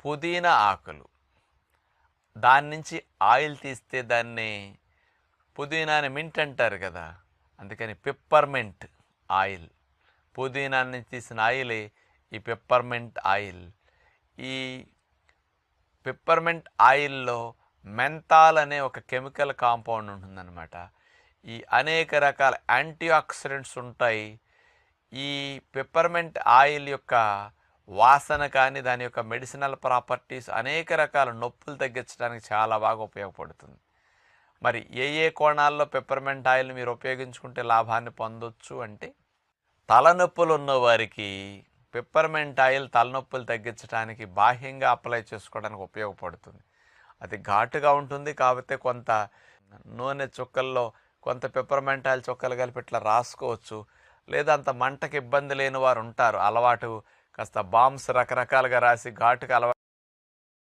పుదీనా ఆకులు, దాని నుంచి ఆయిల్ తీస్తే దాన్ని పుదీనాని మింట్ అంటారు కదా, అందుకని పెప్పర్మెంట్ ఆయిల్. పుదీనా నుంచి తీసిన ఆయిలే ఈ పెప్పర్మెంట్ ఆయిల్. ఈ పెప్పర్మెంట్ ఆయిల్లో మెంతాల్ అనే ఒక కెమికల్ కాంపౌండ్ ఉంటుందన్నమాట. ఈ అనేక రకాల యాంటీ ఆక్సిడెంట్స్ ఉంటాయి. ఈ పెప్పర్మెంట్ ఆయిల్ యొక్క వాసన కానీ దాని యొక్క మెడిసినల్ ప్రాపర్టీస్ అనేక రకాల నొప్పులు తగ్గించడానికి చాలా బాగా ఉపయోగపడుతుంది. మరి ఏ ఏ కోణాల్లో పెప్పర్మెంట్ ఆయిల్ని మీరు ఉపయోగించుకుంటే లాభాన్ని పొందొచ్చు అంటే, తలనొప్పులు ఉన్నవారికి పెప్పర్మెంట్ ఆయిల్ తలనొప్పులు తగ్గించడానికి బాహ్యంగా అప్లై చేసుకోవడానికి ఉపయోగపడుతుంది. అది ఘాటుగా ఉంటుంది కాబట్టి కొంత నూనె చుక్కల్లో కొంత పెప్పర్మెంట్ ఆయిల్ చుక్కలు కలిపి ఇట్లా రాసుకోవచ్చు. లేదా అంత మంటకి ఇబ్బంది లేని వారు ఉంటారు, అలవాటు కాస్త బాంబ్స్ రకరకాలుగా రాసి ఘాటుగా అలవాటు